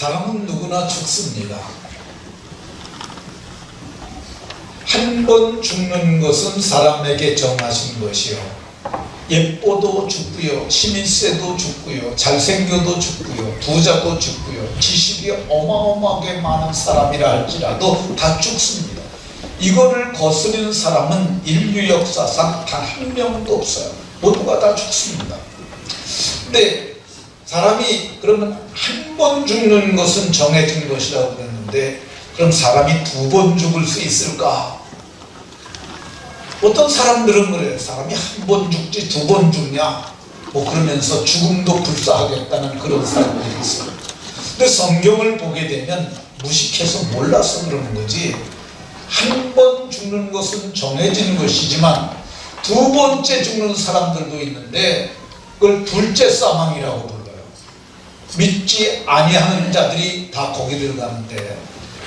사람은 누구나 죽습니다. 한 번 죽는 것은 사람에게 정하신 것이요, 예뻐도 죽고요, 힘이 세도 죽고요, 잘생겨도 죽고요, 부자도 죽고요, 지식이 어마어마하게 많은 사람이라 할지라도 다 죽습니다. 이거를 거스르는 사람은 인류 역사상 단 한 명도 없어요. 모두가 다 죽습니다. 근데 사람이 그러면 한 번 죽는 것은 정해진 것이라고 그랬는데, 그럼 사람이 두 번 죽을 수 있을까? 어떤 사람들은 그래요. 사람이 한 번 죽지 두 번 죽냐, 뭐 그러면서 죽음도 불사하겠다는 그런 사람들이 있어요. 근데 성경을 보게 되면 무식해서 몰라서 그러는 거지, 한 번 죽는 것은 정해진 것이지만 두 번째 죽는 사람들도 있는데 그걸 둘째 사망이라고 불러요. 믿지 아니하는 자들이 다 거기 들어가는데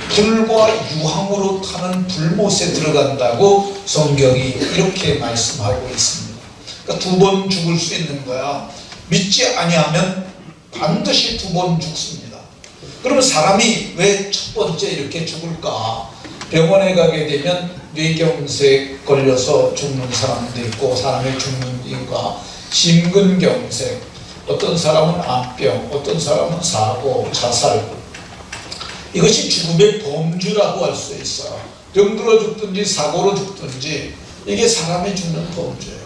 불과 유황으로 타는 불못에 들어간다고 성경이 이렇게 말씀하고 있습니다. 그러니까 두 번 죽을 수 있는 거야. 믿지 아니하면 반드시 두 번 죽습니다. 그러면 사람이 왜 첫 번째 이렇게 죽을까? 병원에 가게 되면 뇌경색 걸려서 죽는 사람도 있고, 사람이 죽는 이유가 심근경색, 어떤 사람은 암병, 어떤 사람은 사고, 자살, 이것이 죽음의 범주라고 할 수 있어요. 병들어 죽든지 사고로 죽든지 이게 사람이 죽는 범주예요.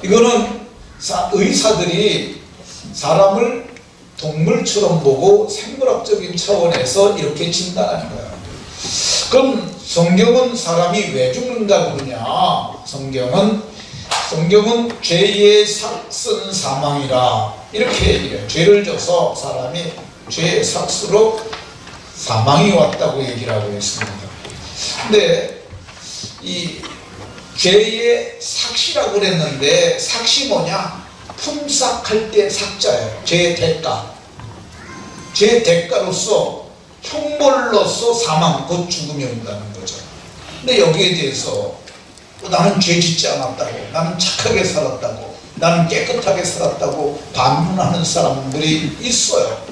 이거는 의사들이 사람을 동물처럼 보고 생물학적인 차원에서 이렇게 진단하는 거예요. 그럼 성경은 사람이 왜 죽는다고 그러냐? 성경은 죄의 삭은 사망이라 이렇게 얘기해요. 죄를 져서 사람이 죄의 삭으로 사망이 왔다고 얘기를 하고 있습니다. 근데 이 죄의 삭이라고 그랬는데, 삭이 뭐냐? 품삯할 때 삭자예요. 죄의 대가. 죄의 대가로서, 형벌로서 사망, 곧 죽음이 온다는 거죠. 근데 여기에 대해서 나는 죄 짓지 않았다고, 나는 착하게 살았다고, 나는 깨끗하게 살았다고 반문하는 사람들이 있어요.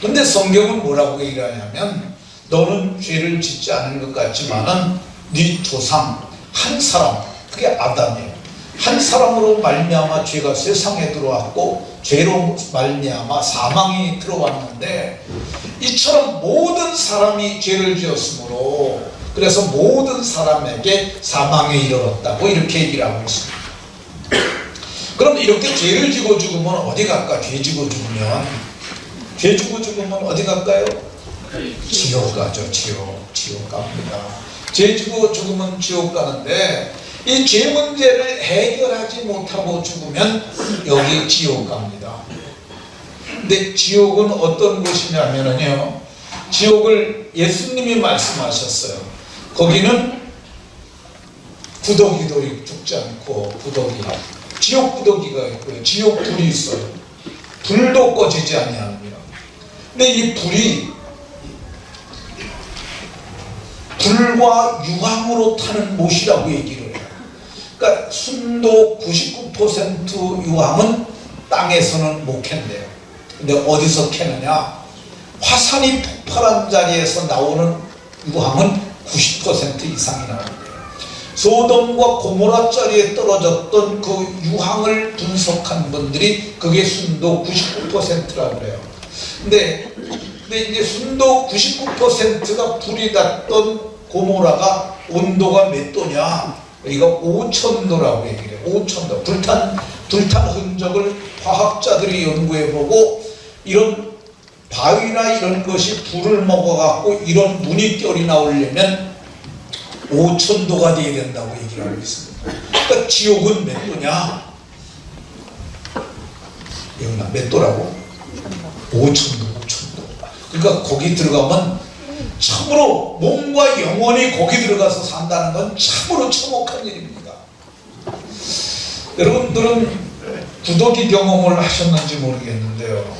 근데 성경은 뭐라고 얘기를 하냐면, 너는 죄를 짓지 않은 것 같지만은 네 조상 한 사람, 그게 아담이에요. 한 사람으로 말미암아 죄가 세상에 들어왔고, 죄로 말미암아 사망이 들어왔는데, 이처럼 모든 사람이 죄를 지었으므로 그래서 모든 사람에게 사망에 이르렀다고 이렇게 얘기를 하고 있습니다. 그럼 이렇게 죄를 지고 죽으면 어디 갈까? 죄 지고 죽으면, 죄 지고 죽으면 어디 갈까요? 지옥 가죠. 지옥 갑니다. 죄 지고 죽으면 지옥 가는데, 이 죄 문제를 해결하지 못하고 죽으면 여기 지옥 갑니다. 근데 지옥은 어떤 곳이냐면요, 지옥을 예수님이 말씀하셨어요. 거기는 구더기도 죽지 않고, 지옥 구더기가 있고요, 지옥 불이 있어요. 불도 꺼지지 아니합니다. 근데 이 불이 불과 유황으로 타는 못이라고 얘기를 해요. 그러니까 순도 99% 유황은 땅에서는 못 캔대요. 근데 어디서 캐느냐? 화산이 폭발한 자리에서 나오는 유황은 90% 이상이 나온대요. 소돔과 고모라 자리에 떨어졌던 그 유황을 분석한 분들이 그게 순도 99%라고 그래요. 근데 이제 순도 99%가 불이 났던 고모라가 온도가 몇 도냐? 여기가 5000도라고 얘기를 해요. 5000도. 불탄 흔적을 과학자들이 연구해보고, 이런 바위나 이런 것이 불을 먹어갖고 이런 무늬결이 나오려면 5000도가 돼야 된다고 얘기를 하고 있습니다. 그러니까 지옥은 몇 도냐? 여기나 몇 도라고? 5000도. 그러니까 거기 들어가면 참으로 몸과 영혼이 거기 들어가서 산다는 건 참으로 참혹한 일입니다. 여러분들은 구더기 경험을 하셨는지 모르겠는데요,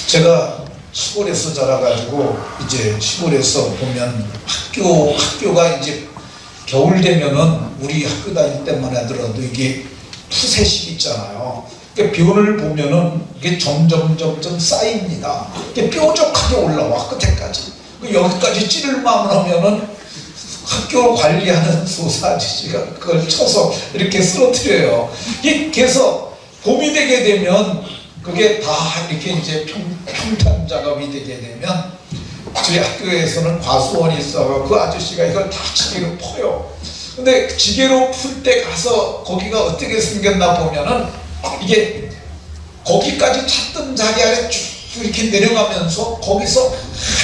제가 시골에서 자라가지고 이제 시골에서 보면 학교가 이제 겨울 되면은 우리 학교 다닐 때만 하더라도 이게 푸세식 있잖아요. 그러니까 변을 보면은 이게 점점 쌓입니다. 이게 뾰족하게 올라와 끝에까지. 여기까지 찌를 마음을 하면은 학교 관리하는 소사 아저씨가 그걸 쳐서 이렇게 쓰러뜨려요. 이게 계속 봄이 되게 되면 그게 다 이렇게 이제 평탄 작업이 되게 되면 저희 학교에서는 과수원이 있어서 그 아저씨가 이걸 다 지게로 퍼요. 근데 지게로 풀 때 가서 거기가 어떻게 생겼나 보면은 이게 거기까지 찾던 자리 아래 쭉 이렇게 내려가면서 거기서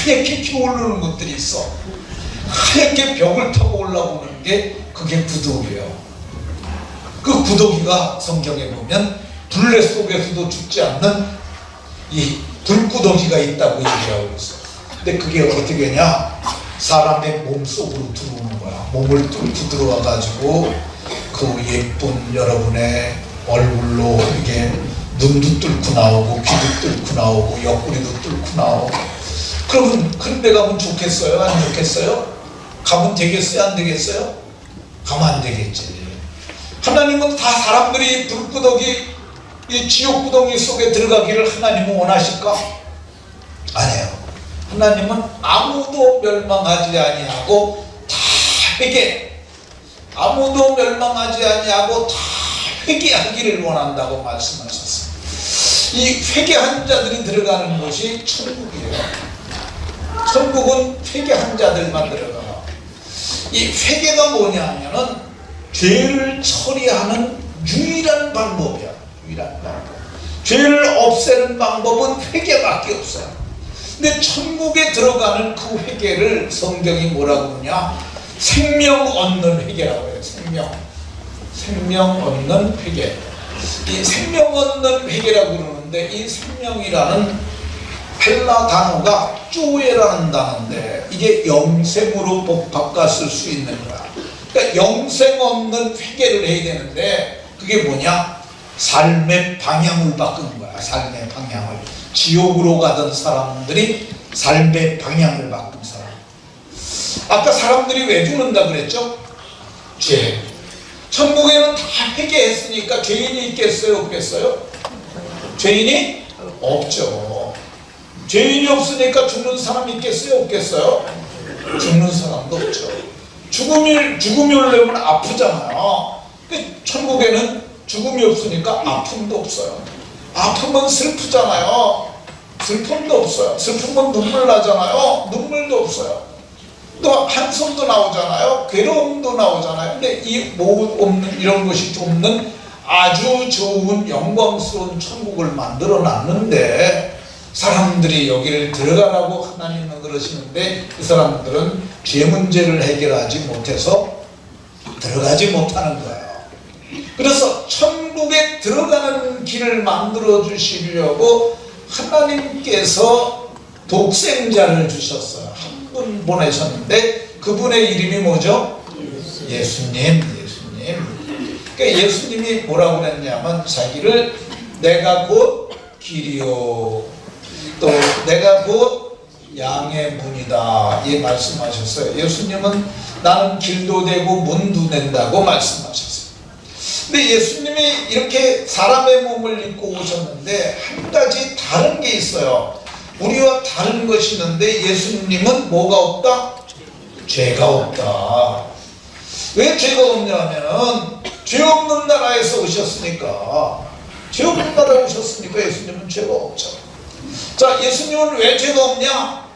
하얗게 기어오르는 것들이 있어. 하얗게 벽을 타고 올라오는 게 그게 구더기예요. 그 구더기가 성경에 보면 둘레 속에서도 죽지 않는 이 불구더기가 있다고 얘기하고 있어요. 근데 그게 어떻게 하냐? 사람의 몸속으로 들어오는 거야. 몸을 뚫고 들어와 가지고 그 예쁜 여러분의 얼굴로 이게 눈도 뚫고 나오고 귀도 뚫고 나오고 옆구리도 뚫고 나오고. 그러면 그런 데 가면 좋겠어요? 안 좋겠어요? 가면 되겠어요? 안 되겠어요? 가면 안 되겠지. 하나님은 다 사람들이 불구더기 이 지옥구덩이 속에 들어가기를 하나님은 원하실까? 아니에요. 하나님은 아무도 멸망하지 아니하고 다 아무도 멸망하지 아니하고 다 회개하기를 원한다고 말씀하셨어요. 이 회개한 자들이 들어가는 곳이 천국이에요. 천국은 회개한 자들만 들어가. 이 회개가 뭐냐면은 죄를 처리하는 유일한 방법이야. 유일한 방법. 죄를 없애는 방법은 회개밖에 없어요. 근데 천국에 들어가는 그 회개를 성경이 뭐라고 그러냐? 생명 얻는 회개라고 해요. 생명 얻는 회개. 이 생명 얻는 회개라고 그러는데 이 생명이라는 헬라 단어가 쪼에라는 단어인데 이게 영생으로 바꿨을 수 있는 거야. 그러니까 영생 없는 회개를 해야 되는데 그게 뭐냐? 삶의 방향을 바꾸는 거야. 삶의 방향을. 지옥으로 가던 사람들이 삶의 방향을 바꾼 사람. 아까 사람들이 왜 죽는다 그랬죠? 죄. 천국에는 다 회개했으니까 죄인이 있겠어요? 없겠어요? 죄인이 없죠. 죄인이 없으니까 죽는 사람이 있겠어요? 없겠어요? 죽는 사람도 없죠. 죽음이 오려면 아프잖아요. 천국에는 죽음이 없으니까 아픔도 없어요. 아픔은 슬프잖아요. 슬픔도 없어요. 슬픔은 눈물 나잖아요. 눈물도 없어요. 또 한숨도 나오잖아요. 괴로움도 나오잖아요. 근데 이 없는 이런 것이 없는 아주 좋은 영광스러운 천국을 만들어 놨는데 사람들이 여기를 들어가라고 하나님은 그러시는데 그 사람들은 죄 문제를 해결하지 못해서 들어가지 못하는 거예요. 그래서 천국에 들어가는 길을 만들어 주시려고 하나님께서 독생자를 주셨어요. 한 분 보내셨는데 그분의 이름이 뭐죠? 예수님. 그러니까 예수님이 뭐라고 그랬냐면 자기를 내가 곧 길이요 또 내가 곧 양의 문이다 이 말씀하셨어요. 예수님은 나는 길도 되고 문도 된다고 말씀하셨어요. 근데 예수님이 이렇게 사람의 몸을 입고 오셨는데 한 가지 다른 게 있어요. 우리와 다른 것이 있는데 예수님은 뭐가 없다? 죄가 없다. 왜 죄가 없냐면 죄 없는 나라에서 오셨으니까. 죄 없는 나라에 오셨으니까 예수님은 죄가 없죠. 자, 예수님은 왜 죄가 없냐?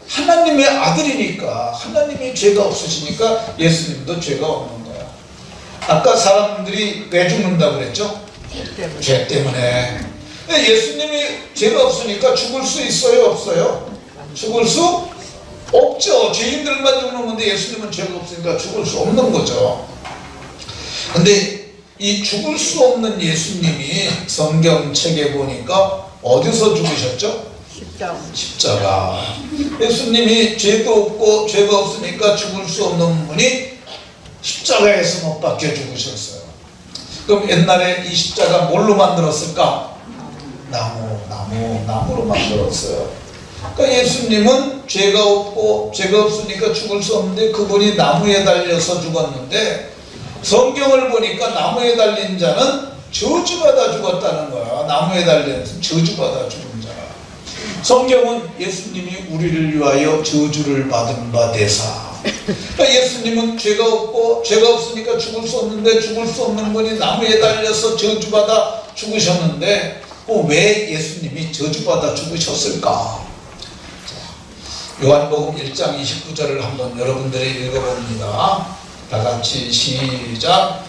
하나님의 아들이니까. 하나님이 죄가 없으시니까 예수님도 죄가 없는 거야. 아까 사람들이 왜 죽는다고 그랬죠? 죄 때문에. 예수님이 죄가 없으니까 죽을 수 있어요? 없어요? 죽을 수 없죠. 죄인들만 죽는 건데 예수님은 죄가 없으니까 죽을 수 없는 거죠. 근데 이 죽을 수 없는 예수님이 성경책에 보니까 어디서 죽으셨죠? 십자가. 예수님이 죄도 없고 죄가 없으니까 죽을 수 없는 분이 십자가에서 못 박혀 죽으셨어요. 그럼 옛날에 이 십자가 뭘로 만들었을까? 나무로 만들었어요. 그러니까 예수님은 죄가 없고 죄가 없으니까 죽을 수 없는데 그분이 나무에 달려서 죽었는데 성경을 보니까 나무에 달린 자는 저주받아 죽었다는 거야. 나무에 달려서 저주받아 죽은 자라. 성경은 예수님이 우리를 위하여 저주를 받은 바 되사. 그러니까 예수님은 죄가 없고 죄가 없으니까 죽을 수 없는데 죽을 수 없는 분이 나무에 달려서 저주받아 죽으셨는데 왜 예수님이 저주받아 죽으셨을까? 요한복음 1장 29절을 한번 여러분들이 읽어봅니다. 다 같이 시작.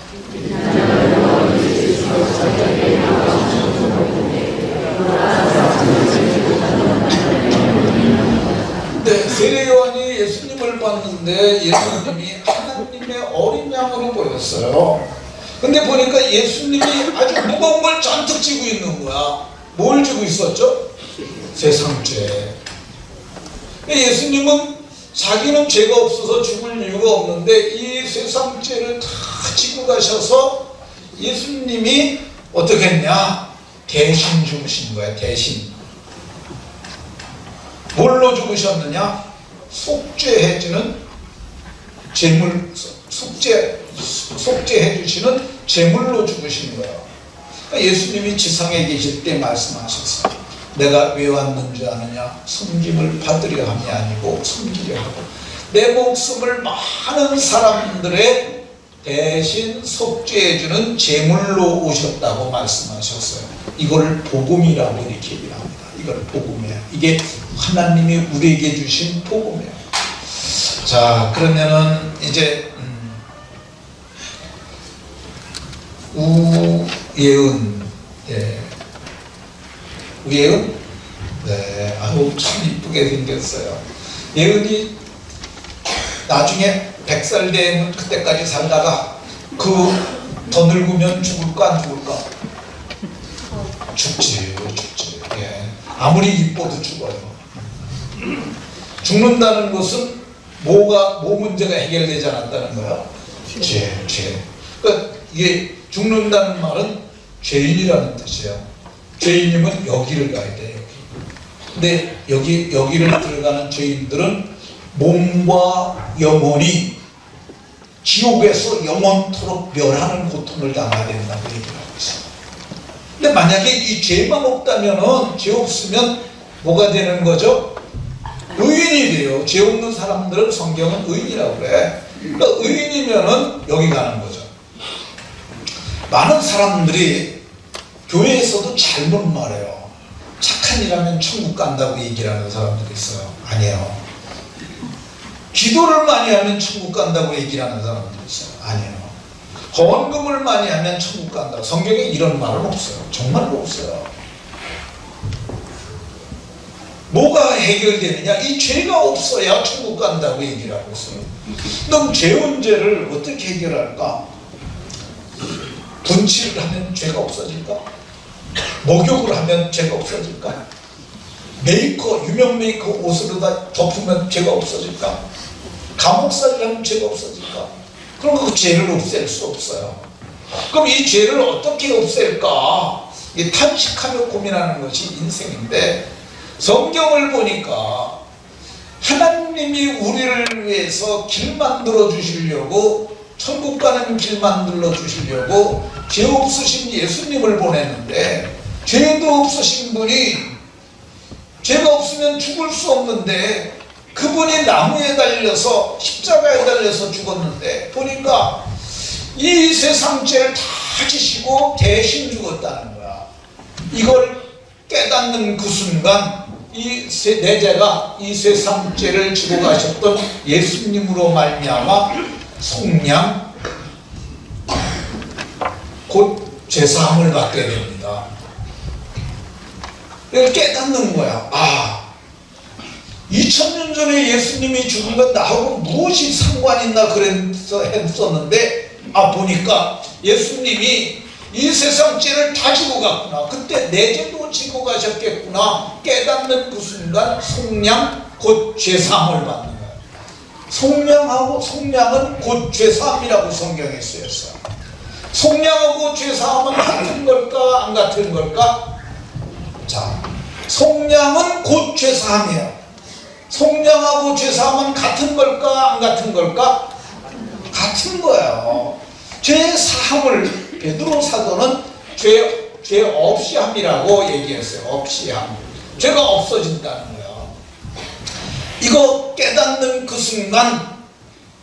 네, 세례 요한이 예수님을 봤는데 예수님이 하나님의 어린 양으로 보였어요. 근데 보니까 예수님이 아주 무거운 걸 잔뜩 지고 있는 거야. 뭘 지고 있었죠? 세상죄. 예수님은 자기는 죄가 없어서 죽을 이유가 없는데 이 세상죄를 다 지고 가셔서 예수님이 어떻게 했냐? 대신 죽으신 거야. 대신. 뭘로 죽으셨느냐? 속죄해주는 제물, 속죄해 주시는 제물로 죽으신 거예요. 그러니까 예수님이 지상에 계실 때 말씀하셨어요. 내가 왜 왔는지 아느냐? 섬김을 받으려 함이 아니고 섬기려 하고 내 목숨을 많은 사람들의 대신 속죄해주는 제물로 오셨다고 말씀하셨어요. 이걸 복음이라고 이렇게 얘기를 합니다. 이걸 복음이에요. 이게 하나님이 우리에게 주신 복음이에요. 자, 그러면은 이제 우예은, 예. 우예은? 네, 아우 참 이쁘게 생겼어요. 예은이 나중에 100살 되면 그때까지 살다가 더 늙으면 죽을까 안 죽을까? 죽지. 예. 아무리 이뻐도 죽어요. 죽는다는 것은 뭐 문제가 해결되지 않았다는 거야? 죄. 그러니까 이게 죽는다는 말은 죄인이라는 뜻이에요. 죄인이면 여기를 가야 돼. 근데 여기를 들어가는 죄인들은 몸과 영혼이 지옥에서 영원토록 멸하는 고통을 당해야 된다고 얘기를 하고 있어요. 근데 만약에 이 죄만 없다면은, 죄 없으면 뭐가 되는 거죠? 의인이 돼요. 죄 없는 사람들은 성경은 의인이라고 그래. 그러니까 의인이면은 여기 가는 거죠. 많은 사람들이 교회에서도 잘못 말해요. 착한 일하면 천국 간다고 얘기를 하는 사람들이 있어요. 아니에요. 기도를 많이 하면 천국 간다고 얘기를 하는 사람들이 있어요. 아니에요. 헌금을 많이 하면 천국 간다고. 성경에 이런 말은 없어요. 정말로 없어요. 뭐가 해결되느냐? 이 죄가 없어야 천국 간다고 얘기를 하고 있어요. 그럼 죄 문제를 어떻게 해결할까? 분칠을 하면 죄가 없어질까? 목욕을 하면 죄가 없어질까? 유명 메이커 옷으로다 덮으면 죄가 없어질까? 감옥살이를 하면 죄가 없어질까? 그럼 그 죄를 없앨 수 없어요. 그럼 이 죄를 어떻게 없앨까? 탄식하며 고민하는 것이 인생인데, 성경을 보니까 하나님이 우리를 위해서 길 만들어 주시려고, 천국 가는 길 만들어 주시려고 죄 없으신 예수님을 보냈는데, 죄도 없으신 분이, 죄가 없으면 죽을 수 없는데 그분이 나무에 달려서, 십자가에 달려서 죽었는데, 보니까 이 세상 죄를 다 지시고 대신 죽었다는 거야. 이걸 깨닫는 그 순간 내 죄가 이 세상 죄를 지고 가셨던 예수님으로 말미암아 속량, 곧 죄사함을 받게 됩니다. 이걸 깨닫는 거야. 2000년 전에 예수님이 죽은 건 나하고 무엇이 상관이 있나 그래서 했었는데, 보니까 예수님이 이 세상 죄를 다 지고 갔구나. 그때 내 죄도 지고 가셨겠구나. 깨닫는 그 순간 속량, 곧 죄사함을 받는 거야. 속량은 곧 죄사함이라고 성경에 쓰였어. 속량하고 죄사함은 같은 걸까 안 같은 걸까? 자, 속량은 곧 죄사함이에요. 속량하고 죄사함은 같은 걸까 안 같은 걸까? 같은 거예요. 죄사함을, 베드로 사도는 죄 없이 함이라고 얘기했어요. 없이 함. 죄가 없어진다는 거예요. 이거 깨닫는 그 순간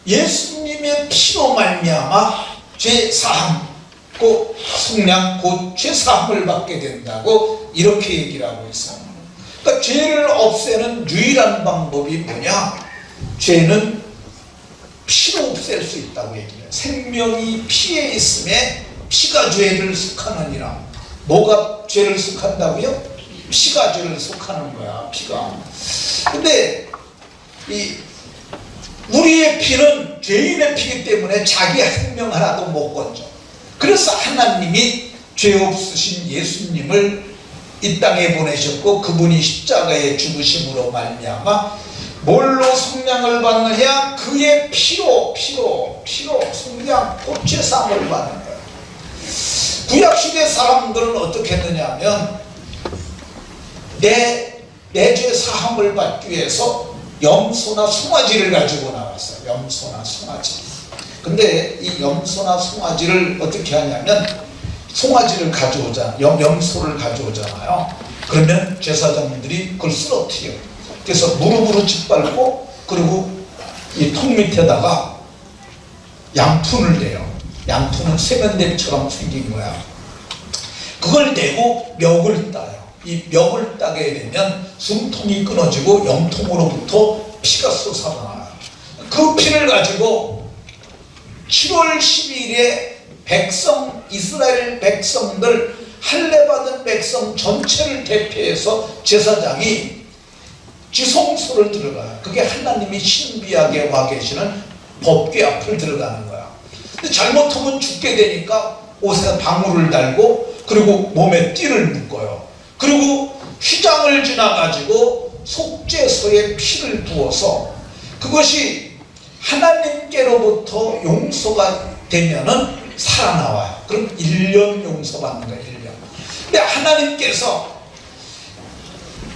예수님의 피로 말미암아 죄 사함, 곧 속량, 곧 죄 사함을 받게 된다고 이렇게 얘기를 하고 있어요. 그러니까 죄를 없애는 유일한 방법이 뭐냐? 죄는 피로 없앨 수 있다고 얘기해요. 생명이 피에 있음에 피가 죄를 속하느니라. 뭐가 죄를 속한다고요? 피가 죄를 속하는 거야. 피가. 근데 우리의 피는 죄인의 피이기 때문에 자기 생명 하나도 못 건져. 그래서 하나님이 죄 없으신 예수님을 이 땅에 보내셨고, 그분이 십자가에 죽으심으로 말미암아 뭘로 속량을 받느냐? 그의 피로 속량, 곧 죄사함을 받는 거예요. 구약시대 사람들은 어떻게 했느냐 하면 내 죄 사함을 받기 위해서 염소나 송아지를 가지고 나왔어요. 염소나 송아지. 근데 이 염소나 송아지를 어떻게 하냐면, 송아지를 가져오자, 염소를 가져오잖아요. 그러면 제사장님들이 그걸 쓰러뜨려요. 그래서 무릎으로 짓밟고, 그리고 이 통 밑에다가 양푼을 대요. 양푼은 세면대처럼 생긴 거야. 그걸 대고 멱을 따요. 이 멱을 따게 되면 숨통이 끊어지고 염통으로부터 피가 솟아나와요. 그 피를 가지고 7월 12일에 이스라엘 백성들, 할례받은 백성 전체를 대표해서 제사장이 지성소를 들어가요. 그게 하나님이 신비하게 와 계시는 법궤 앞을 들어가는 거야. 근데 잘못하면 죽게 되니까 옷에 방울을 달고, 그리고 몸에 띠를 묶어요. 그리고 휘장을 지나가지고 속죄소에 피를 부어서, 그것이 하나님께로부터 용서가 되면은 살아나와요. 그럼 1년 용서받는 거예요. 1년. 근데 하나님께서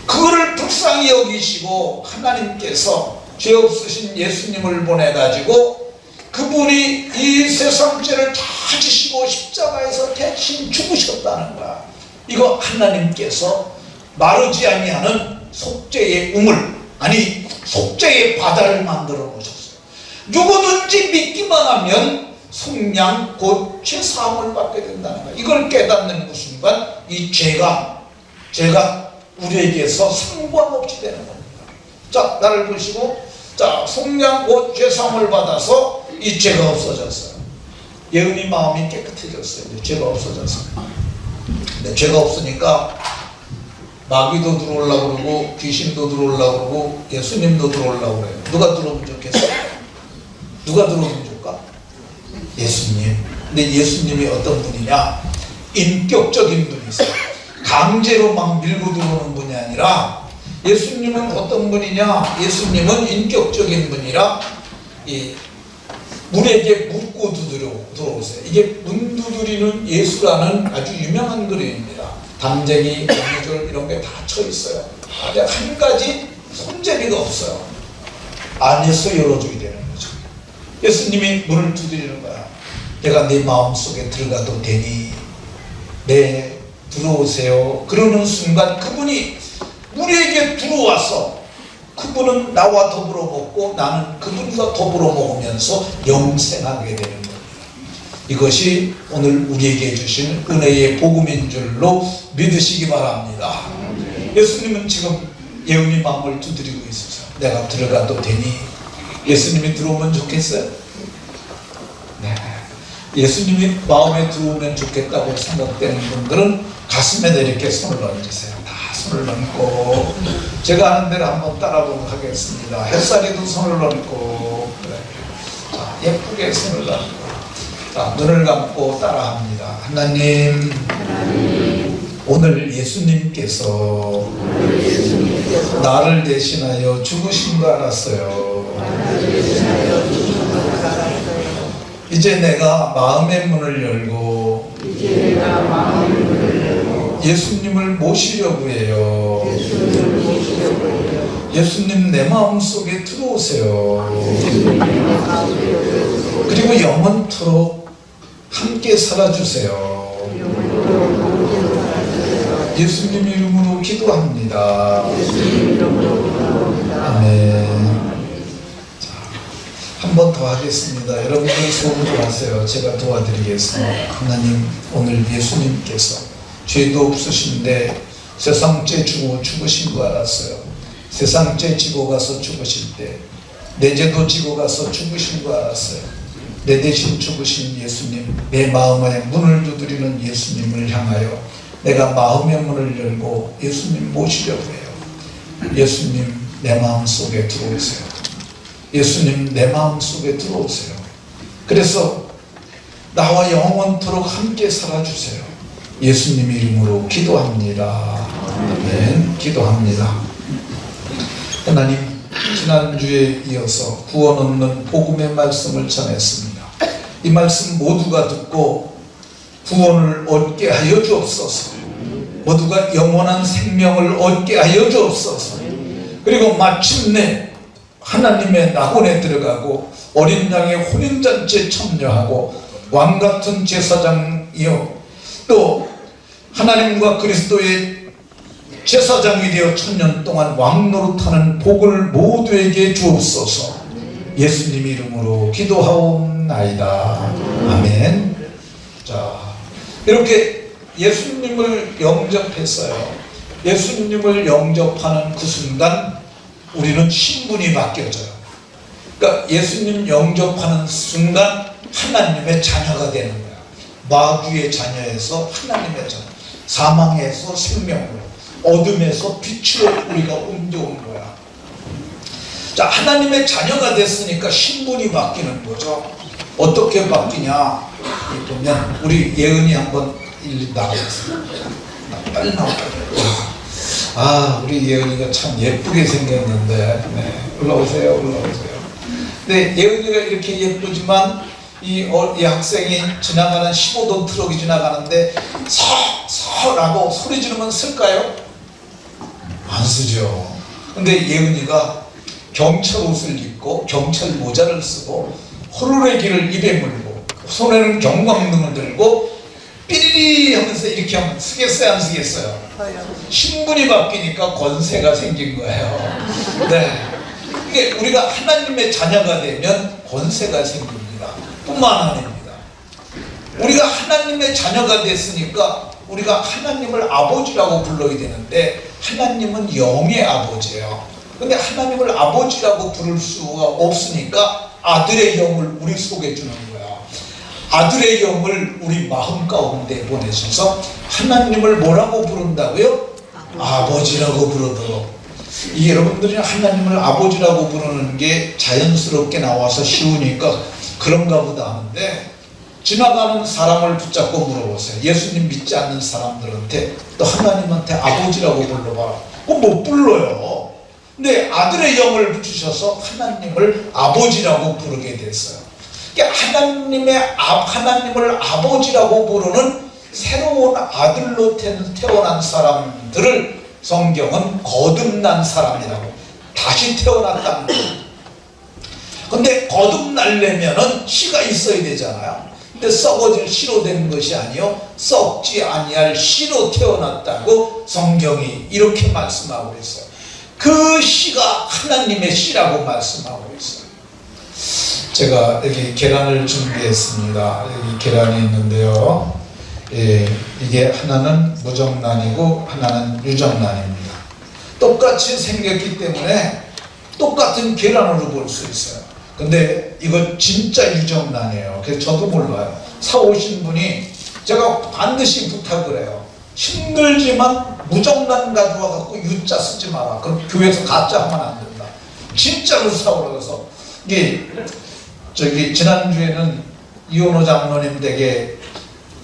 그거를 불쌍히 여기시고, 하나님께서 죄 없으신 예수님을 보내가지고 그분이 이 세상 죄를 다 지시고 십자가에서 대신 죽으셨다는 거야. 이거 하나님께서 마르지 아니하는 속죄의 우물, 아니 속죄의 바다를 만들어 놓으셨어요. 누구든지 믿기만 하면 속량, 곧 죄사함을 받게 된다는 거야. 이걸 깨닫는 그 순간 이 죄가 우리에게서 상관없이 되는 겁니다. 자, 나를 보시고, 자, 속량, 곧 죄사함을 받아서 이 죄가 없어졌어요. 예은이 마음이 깨끗해졌어요. 이제 죄가 없어졌어요. 근데 죄가 없으니까 마귀도 들어오려고 그러고, 귀신도 들어오려고 그러고, 예수님도 들어오려고 그래요. 누가 들어오면 좋겠어요? 누가 들어오면 좋을까? 예수님. 근데 예수님이 어떤 분이냐? 인격적인 분이세요. 강제로 막 밀고 들어오는 분이 아니라, 예수님은 어떤 분이냐? 예수님은 인격적인 분이라 문에게 묻고 들어오세요. 이게 문 두드리는 예수라는 아주 유명한 그림입니다. 담쟁이, 거미줄 이런 게 다 쳐 있어요. 근데 한 가지 손재미가 없어요. 안에서 열어줘야 되는 거죠. 예수님이 문을 두드리는 거야. 내가 네 마음속에 들어가도 되니? 네, 들어오세요. 그러는 순간 그분이 우리에게 들어와서, 그분은 나와 더불어 먹고 나는 그분과 더불어 먹으면서 영생하게 되는 겁니다. 이것이 오늘 우리에게 주신 은혜의 복음인 줄로 믿으시기 바랍니다. 예수님은 지금 예은이 마음을 두드리고 있어요. 내가 들어가도 되니? 예수님이 들어오면 좋겠어요? 네. 예수님이 마음에 들어오면 좋겠다고 생각되는 분들은 가슴에 이렇게 손을 얹으세요. 다 손을 얹고, 제가 하는 대로 한번 따라보도록 하겠습니다. 햇살이도 손을 얹고, 그래. 자, 예쁘게 손을 얹고, 자, 눈을 감고 따라합니다. 하나님, 오늘 예수님께서 나를 대신하여 죽으신 거 알았어요. 이제 내가 마음의 문을 열고 예수님을 모시려고 해요. 예수님 내 마음속에 들어오세요. 그리고 영원토록 함께 살아주세요. 예수님 이름으로 기도합니다. 아멘. 한 번 더 하겠습니다. 여러분들 소문을 하세요. 제가 도와드리겠습니다. 하나님, 오늘 예수님께서 죄도 없으신데 세상죄 지고 죽으신 거 알았어요. 세상죄 지고 가서 죽으실 때 내 죄도 지고 가서 죽으신 거 알았어요. 내 대신 죽으신 예수님, 내 마음에 문을 두드리는 예수님을 향하여 내가 마음의 문을 열고 예수님 모시려고 해요. 예수님, 내 마음 속에 들어오세요. 예수님, 내 마음 속에 들어오세요. 그래서 나와 영원토록 함께 살아주세요. 예수님 이름으로 기도합니다. 아멘. 기도합니다. 하나님, 지난주에 이어서 구원 없는 복음의 말씀을 전했습니다. 이 말씀 모두가 듣고 구원을 얻게 하여 주옵소서. 모두가 영원한 생명을 얻게 하여 주옵소서. 그리고 마침내 하나님의 낙원에 들어가고 어린 양의 혼인잔치에 참여하고 왕같은 제사장이요 또 하나님과 그리스도의 제사장이 되어 1000년 동안 왕노릇하는 복을 모두에게 주옵소서. 예수님 이름으로 기도하옵나이다. 아멘. 자, 이렇게 예수님을 영접했어요. 예수님을 영접하는 그 순간 우리는 신분이 바뀌어져요. 그러니까 예수님 영접하는 순간 하나님의 자녀가 되는 거야. 마귀의 자녀에서 하나님의 자녀, 사망에서 생명으로, 어둠에서 빛으로 우리가 옮겨온 거야. 자, 하나님의 자녀가 됐으니까 신분이 바뀌는 거죠. 어떻게 바뀌냐 보면 우리 예은이 한번 일리 나가겠습니다. 빨리 나와. 아, 우리 예은이가 참 예쁘게 생겼는데. 네, 올라오세요. 올라오세요. 근데 예은이가 이렇게 예쁘지만 이 학생이 지나가는 15톤 트럭이 지나가는데 서라고 소리 지르면 쓸까요? 안 쓰죠. 근데 예은이가 경찰 옷을 입고 경찰 모자를 쓰고 호루라기를 입에 물고 손에는 경광등을 들고 삐리리 하면서 이렇게 하면 쓰겠어요, 안 쓰겠어요? 신분이 바뀌니까 권세가 생긴 거예요. 네, 이게 우리가 하나님의 자녀가 되면 권세가 생깁니다. 뿐만 아닙니다. 우리가 하나님의 자녀가 됐으니까 우리가 하나님을 아버지라고 불러야 되는데 하나님은 영의 아버지예요. 근데 하나님을 아버지라고 부를 수가 없으니까 아들의 영을 우리 속에 주는 거야. 아들의 영을 우리 마음 가운데 보내셔서 하나님을 뭐라고 부른다고요? 아버지라고 부르도록. 이 여러분들이 하나님을 아버지라고 부르는 게 자연스럽게 나와서 쉬우니까 그런가 보다 하는데, 지나가는 사람을 붙잡고 물어보세요. 예수님 믿지 않는 사람들한테 또 하나님한테 아버지라고 불러봐라. 그건 못 불러요. 근데 아들의 영을 주셔서 하나님을 아버지라고 부르게 됐어요. 그러니까 하나님을 아버지라고 부르는 새로운 아들로 태어난 사람들을 성경은 거듭난 사람이라고, 다시 태어났다는 거예요. 근데 거듭나려면은 씨가 있어야 되잖아요. 근데 썩어질 씨로 된 것이 아니요 썩지 아니할 씨로 태어났다고 성경이 이렇게 말씀하고 있어요. 그 씨가 하나님의 씨라고 말씀하고 있어요. 제가 여기 계란을 준비했습니다. 여기 계란이 있는데요. 이게 하나는 무정란이고 하나는 유정란입니다. 똑같이 생겼기 때문에 똑같은 계란으로 볼 수 있어요. 근데 이거 진짜 유정란이에요. 그래서 저도 몰라요. 사오신 분이 제가 반드시 부탁을 해요. 힘들지만 무정란 가져와 갖고 유자 쓰지 마라. 그럼 교회에서 가짜 하면 안 된다. 진짜로 사오라. 그래서 이게 지난주에는 이원호 장로님 댁에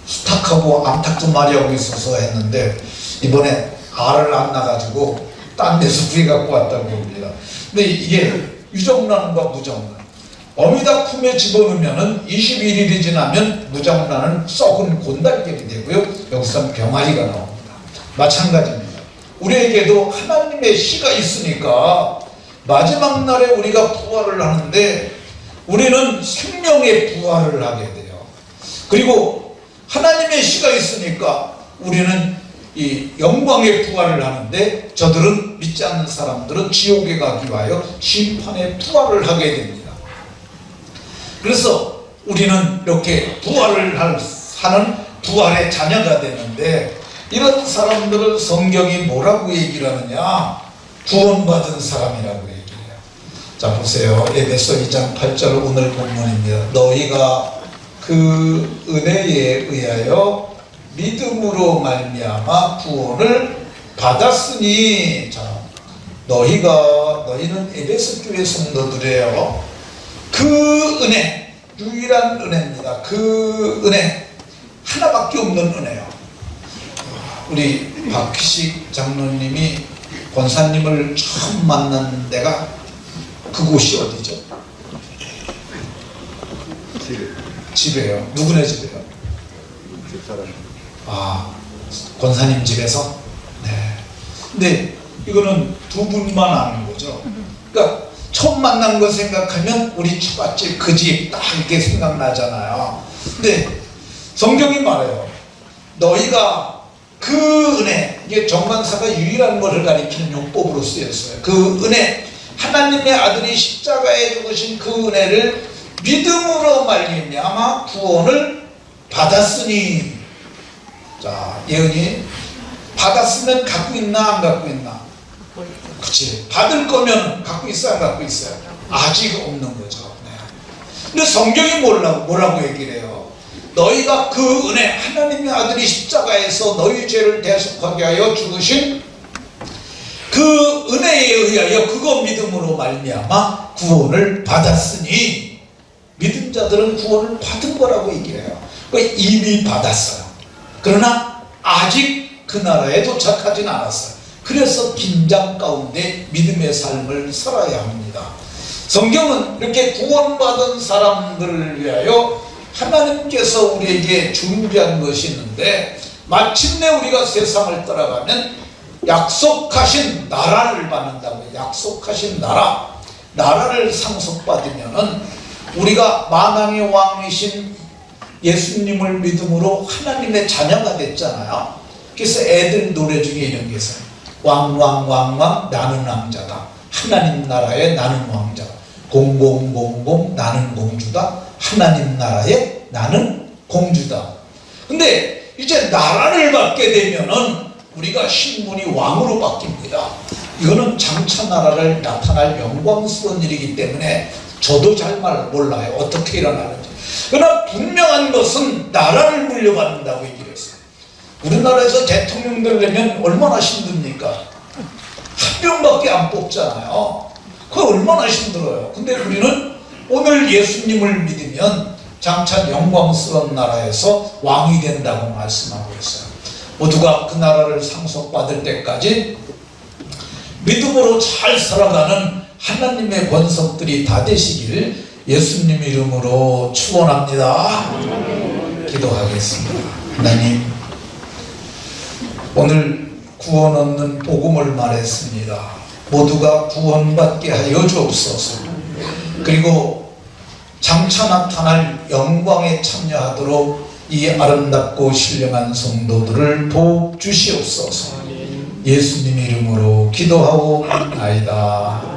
수탉하고 암탉도 마리하고 있어서 했는데 이번에 알을 안 나가지고 딴 데서 구해 갖고 왔다고 봅니다. 근데 이게 유정란과 무정란, 어미다 품에 집어넣으면 21일이 지나면 무정란은 썩은 곤달걀이 되고요, 여기서 병아리가 나옵니다. 마찬가지입니다. 우리에게도 하나님의 씨가 있으니까 마지막 날에 우리가 부활을 하는데 우리는 생명의 부활을 하게 돼요. 그리고 하나님의 씨가 있으니까 우리는 이 영광의 부활을 하는데, 저들은, 믿지 않는 사람들은 지옥에 가기 위하여 심판의 부활을 하게 됩니다. 그래서 우리는 이렇게 부활을 하는 부활의 자녀가 되는데, 이런 사람들을 성경이 뭐라고 얘기를 하느냐? 구원받은 사람이라고 얘기해요. 자, 보세요. 에베소 2장 8절 오늘 본문입니다. 너희가 그 은혜에 의하여 믿음으로 말미암아 구원을 받았으니. 자, 너희는 에베소 교회 성도들이에요. 그 은혜, 유일한 은혜입니다. 그 은혜, 하나밖에 없는 은혜요. 우리 박희식 장로님이 권사님을 처음 만난 데가 그곳이 어디죠? 집에요. 누구네 집에요? 집사람. 아, 권사님 집에서? 네. 근데 이거는 두 분만 아는 거죠. 그러니까 처음 만난 거 생각하면 우리 처갓집 그 집 딱 이렇게 생각나잖아요. 근데 성경이 말해요. 너희가 그 은혜, 이게 정관사가 유일한 것을 가리키는 용법으로 쓰였어요. 그 은혜, 하나님의 아들이 십자가에 죽으신 그 은혜를 믿음으로 말미암아 구원을 받았으니. 자, 예은이 받았으면 갖고 있나 안 갖고 있나? 그치. 받을 거면 갖고 있어요 안 갖고 있어요? 아직 없는 거죠. 네. 근데 성경이 뭐라고 얘기를 해요? 너희가 그 은혜, 하나님의 아들이 십자가에서 너희 죄를 대속하게 하여 죽으신 그 은혜에 의하여 그거 믿음으로 말미암아 구원을 받았으니. 믿은 자들은 구원을 받은 거라고 얘기해요. 이미 받았어요. 그러나 아직 그 나라에 도착하진 않았어요. 그래서 긴장 가운데 믿음의 삶을 살아야 합니다. 성경은 이렇게 구원받은 사람들을 위하여 하나님께서 우리에게 준비한 것이 있는데, 마침내 우리가 세상을 떠나가면 약속하신 나라를 받는다고. 약속하신 나라를 상속받으면은 우리가 만왕의 왕이신 예수님을 믿음으로 하나님의 자녀가 됐잖아요. 그래서 애들 노래 중에 이런 게 있어요. 왕왕왕왕 나는 왕자다. 하나님 나라에 나는 왕자다. 공공공공 나는 공주다. 하나님 나라에 나는 공주다. 근데 이제 나라를 받게 되면은 우리가 신분이 왕으로 바뀝니다. 이거는 장차 나라를 나타날 영광스러운 일이기 때문에 저도 잘 몰라요. 어떻게 일어나는지. 그러나 분명한 것은 나라를 물려받는다고 얘기를 했어요. 우리나라에서 대통령 되려면 얼마나 힘듭니까? 한 명밖에 안 뽑잖아요. 그거 얼마나 힘들어요. 근데 우리는 오늘 예수님을 믿으면 장차 영광스러운 나라에서 왕이 된다고 말씀하고 있어요. 모두가 그 나라를 상속받을 때까지 믿음으로 잘 살아가는 하나님의 권속들이 다 되시길 예수님 이름으로 축원합니다. 기도하겠습니다. 하나님, 오늘 구원 얻는 복음을 말했습니다. 모두가 구원받게 하여 주옵소서. 그리고 장차 나타날 영광에 참여하도록 이 아름답고 신령한 성도들을 도와주시옵소서. 예수님 이름으로 기도하옵나이다.